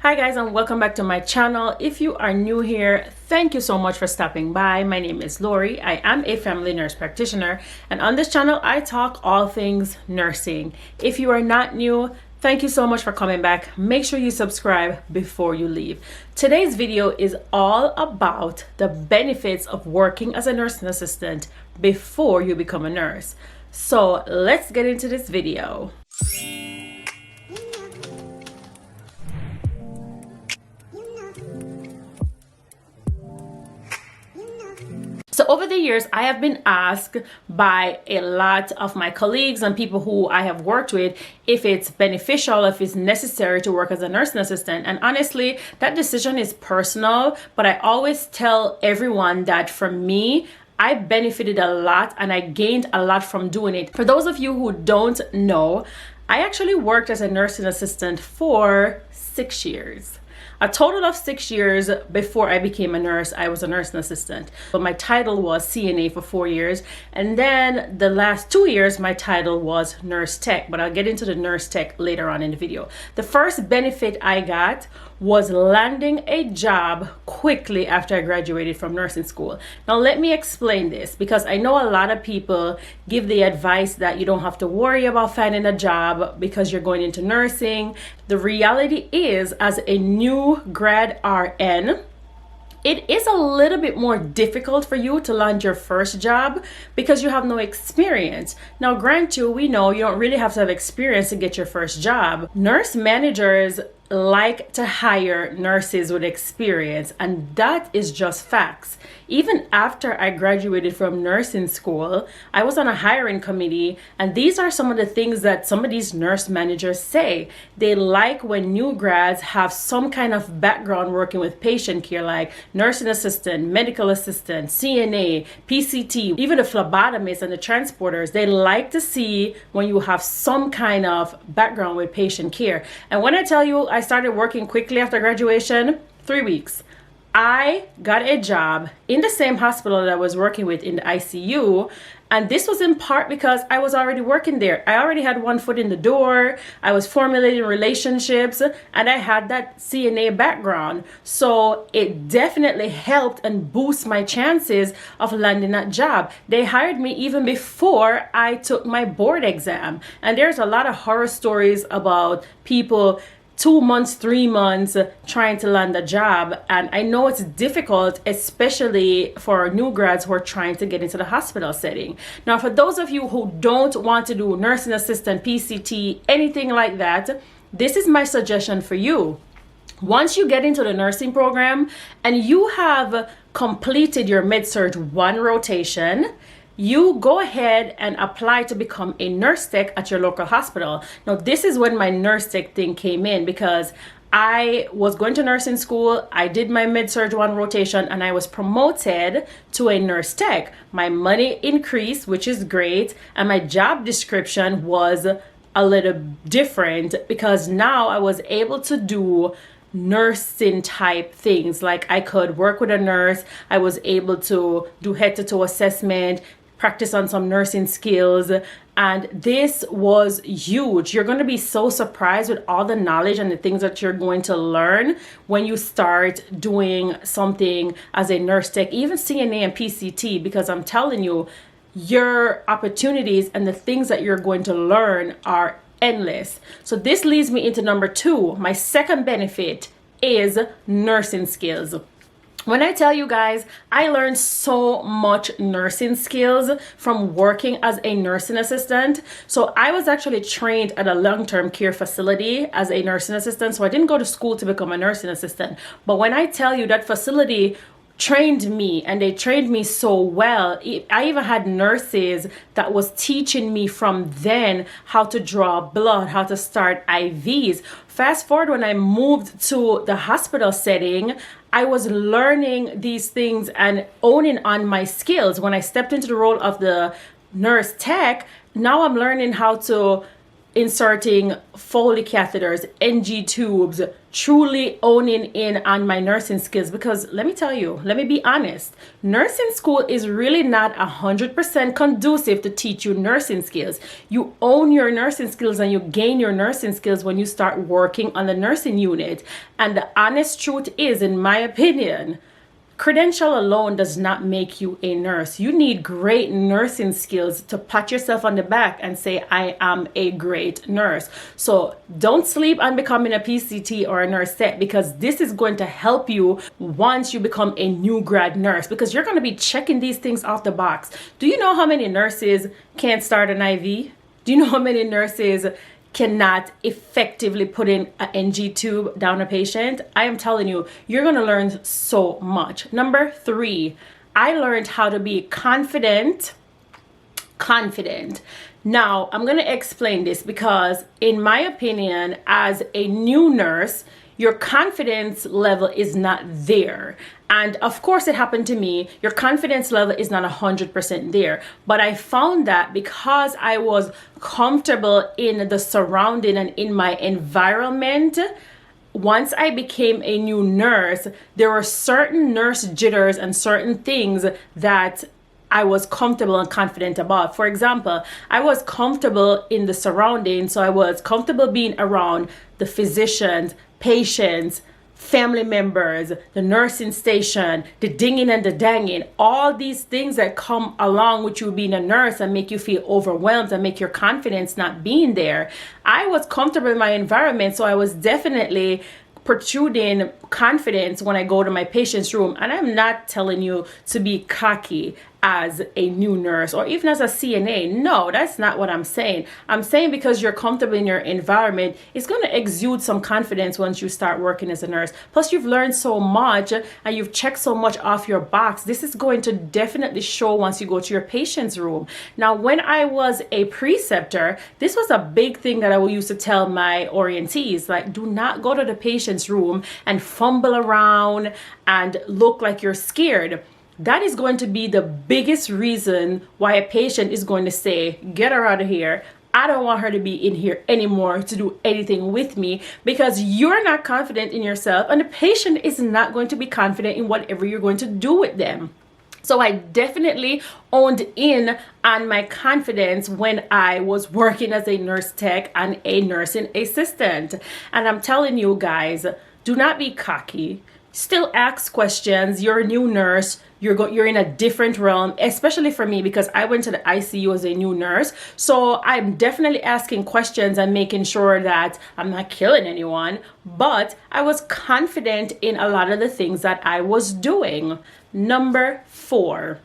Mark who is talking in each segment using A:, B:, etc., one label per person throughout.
A: Hi guys, and welcome back to my channel. If you are new here, thank you so much for stopping by. My name is Lori. I am a family nurse practitioner, and on this channel I talk all things nursing. If you are not new, thank you so much for coming back. Make sure you subscribe before you leave. Today's video is all about the benefits of working as a nursing assistant before you become a nurse. So let's get into this video. So over the years, I have been asked by a lot of my colleagues and people who I have worked with if it's beneficial, if it's necessary to work as a nursing assistant. And honestly, that decision is personal, but I always tell everyone that for me, I benefited a lot and I gained a lot from doing it. For those of you who don't know, I actually worked as a nursing assistant for 6 years. A total of 6 years before I became a nurse. I was a nursing assistant, but my title was CNA for 4 years. And then the last 2 years, my title was nurse tech, but I'll get into the nurse tech later on in the video. The first benefit I got was landing a job quickly after I graduated from nursing school. Now, let me explain this because I know a lot of people give the advice that you don't have to worry about finding a job because you're going into nursing. The reality is, as a new grad RN, it is a little bit more difficult for you to land your first job because you have no experience. Now, grant you, we know you don't really have to have experience to get your first job. Nurse managers like to hire nurses with experience, and that is just facts. Even after I graduated from nursing school, I was on a hiring committee, and these are some of the things that some of these nurse managers say. They like when new grads have some kind of background working with patient care, like nursing assistant, medical assistant, CNA, PCT, even the phlebotomists and the transporters. They like to see when you have some kind of background with patient care. And when I tell you I started working quickly after graduation, 3 weeks. I got a job in the same hospital that I was working with in the ICU. And this was in part because I was already working there. I already had one foot in the door. I was formulating relationships and I had that CNA background. So it definitely helped and boosted my chances of landing that job. They hired me even before I took my board exam. And there's a lot of horror stories about people 2 months, 3 months trying to land a job. And I know it's difficult, especially for new grads who are trying to get into the hospital setting. Now, for those of you who don't want to do nursing assistant, PCT, anything like that, this is my suggestion for you. Once you get into the nursing program and you have completed your Med-Surg 1 rotation, you go ahead and apply to become a nurse tech at your local hospital. Now, this is when my nurse tech thing came in because I was going to nursing school. I did my Med-Surg 1 rotation and I was promoted to a nurse tech. My money increased, which is great. And my job description was a little different because now I was able to do nursing type things. Like I could work with a nurse. I was able to do head to toe assessment, practice on some nursing skills, and this was huge. You're going to be so surprised with all the knowledge and the things that you're going to learn when you start doing something as a nurse tech, even CNA and PCT, because I'm telling you, your opportunities and the things that you're going to learn are endless. So this leads me into number 2. My second benefit is nursing skills. When I tell you guys, I learned so much nursing skills from working as a nursing assistant. So I was actually trained at a long-term care facility as a nursing assistant. So I didn't go to school to become a nursing assistant. But when I tell you that facility trained me, and they trained me so well, I even had nurses that was teaching me from then how to draw blood, how to start IVs. Fast forward, when I moved to the hospital setting, I was learning these things and owning on my skills. When I stepped into the role of the nurse tech, now I'm learning how to inserting Foley catheters, NG tubes, truly owning in on my nursing skills. Because let me tell you, let me be honest, nursing school is really not 100% conducive to teach you nursing skills. You own your nursing skills and you gain your nursing skills when you start working on the nursing unit. And the honest truth is, in my opinion, credential alone does not make you a nurse. You need great nursing skills to pat yourself on the back and say, I am a great nurse. So don't sleep on becoming a PCT or a nurse tech, because this is going to help you once you become a new grad nurse, because you're going to be checking these things off the box. Do you know how many nurses can't start an IV? Do you know how many nurses cannot effectively put in an NG tube down a patient? I am telling you, you're going to learn so much. Number 3, I learned how to be confident. Now, I'm going to explain this because, in my opinion, as a new nurse, your confidence level is not there. And of course, it happened to me. Your confidence level is not 100% there. But I found that because I was comfortable in the surrounding and in my environment, once I became a new nurse, there were certain nurse jitters and certain things that I was comfortable and confident about. For example, I was comfortable in the surroundings, so I was comfortable being around the physicians, patients, family members, the nursing station, the dinging and the danging, all these things that come along with you being a nurse and make you feel overwhelmed and make your confidence not being there. I was comfortable in my environment, so I was definitely protruding confidence when I go to my patient's room. And I'm not telling you to be cocky as a new nurse or even as a CNA. No, that's not what I'm saying. I'm saying because you're comfortable in your environment, it's going to exude some confidence once you start working as a nurse. Plus, you've learned so much and you've checked so much off your box. This is going to definitely show once you go to your patient's room. Now, when I was a preceptor, this was a big thing that I used to tell my orientees, like, do not go to the patient's room and fumble around and look like you're scared. That is going to be the biggest reason why a patient is going to say, get her out of here. I don't want her to be in here anymore to do anything with me, because you're not confident in yourself and the patient is not going to be confident in whatever you're going to do with them. So I definitely owned in on my confidence when I was working as a nurse tech and a nursing assistant. And I'm telling you guys, do not be cocky. Still ask questions. You're a new nurse. You're in a different realm, especially for me because I went to the ICU as a new nurse. So I'm definitely asking questions and making sure that I'm not killing anyone. But I was confident in a lot of the things that I was doing. Number 4,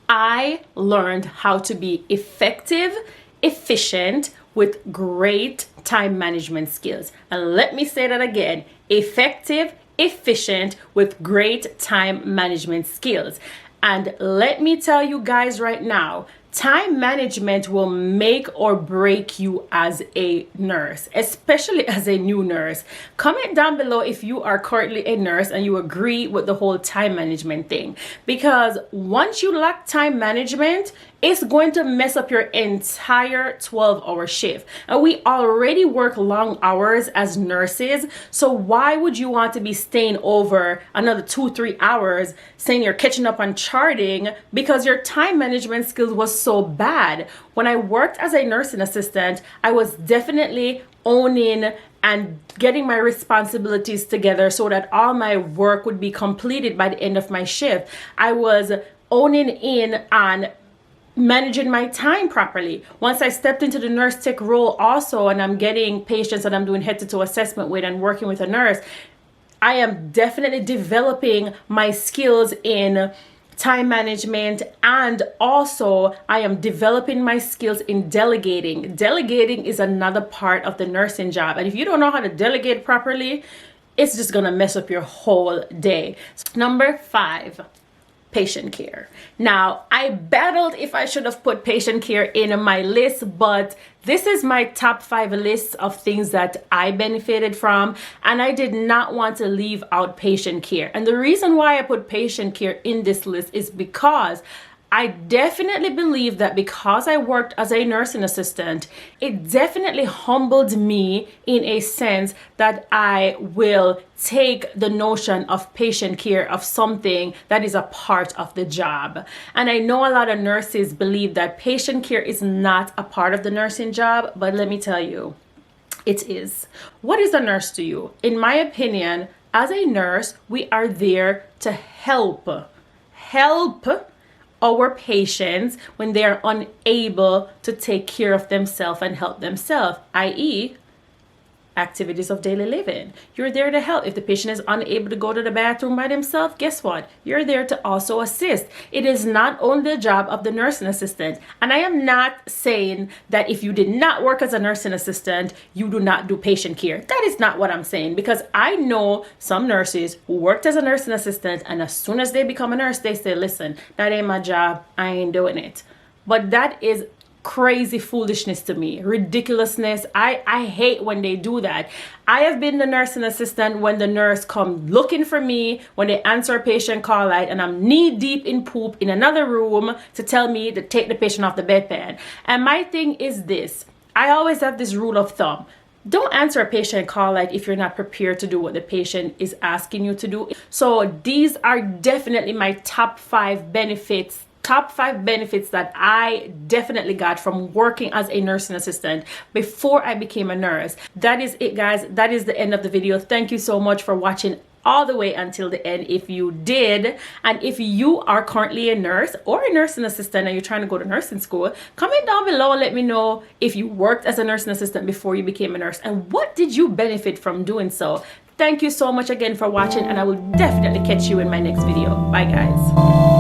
A: I learned how to be effective, efficient, with great time management skills. And let me say that again, effective, efficient, with great time management skills. And let me tell you guys right now, time management will make or break you as a nurse, especially as a new nurse. Comment down below if you are currently a nurse and you agree with the whole time management thing. Because once you lack time management, it's going to mess up your entire 12-hour shift. And we already work long hours as nurses. So why would you want to be staying over another 2-3 hours saying you're catching up on charting because your time management skills was so bad? When I worked as a nursing assistant, I was definitely owning and getting my responsibilities together so that all my work would be completed by the end of my shift. I was owning in on managing my time properly. Once I stepped into the nurse tech role also, and I'm getting patients that I'm doing head-to-toe assessment with and working with a nurse, I am definitely developing my skills in time management, and also I am developing my skills in delegating. Delegating is another part of the nursing job, and if you don't know how to delegate properly, it's just gonna mess up your whole day. Number 5, patient care. Now, I battled if I should have put patient care in my list, but this is my top 5 lists of things that I benefited from, and I did not want to leave out patient care. And the reason why I put patient care in this list is because I definitely believe that because I worked as a nursing assistant, it definitely humbled me in a sense that I will take the notion of patient care of something that is a part of the job. And I know a lot of nurses believe that patient care is not a part of the nursing job, but let me tell you, it is. What is a nurse to you? In my opinion, as a nurse, we are there to help our patients when they are unable to take care of themselves and help themselves, i.e., activities of daily living. You're there to help. If the patient is unable to go to the bathroom by themselves, guess what? You're there to also assist. It is not only the job of the nursing assistant. And I am not saying that if you did not work as a nursing assistant, you do not do patient care. That is not what I'm saying, because I know some nurses who worked as a nursing assistant, and as soon as they become a nurse, they say, listen, that ain't my job. I ain't doing it. But that is crazy foolishness to me, ridiculousness. I hate when they do that. I have been the nursing assistant when the nurse come looking for me when they answer a patient call light and I'm knee deep in poop in another room to tell me to take the patient off the bedpan. And my thing is this, I always have this rule of thumb. Don't answer a patient call light if you're not prepared to do what the patient is asking you to do. So these are definitely my top 5 benefits that I definitely got from working as a nursing assistant before I became a nurse. That is it, guys. That is the end of the video. Thank you so much for watching all the way until the end if you did. And if you are currently a nurse or a nursing assistant and you're trying to go to nursing school, comment down below and let me know if you worked as a nursing assistant before you became a nurse and what did you benefit from doing so. Thank you so much again for watching, and I will definitely catch you in my next video. Bye, guys.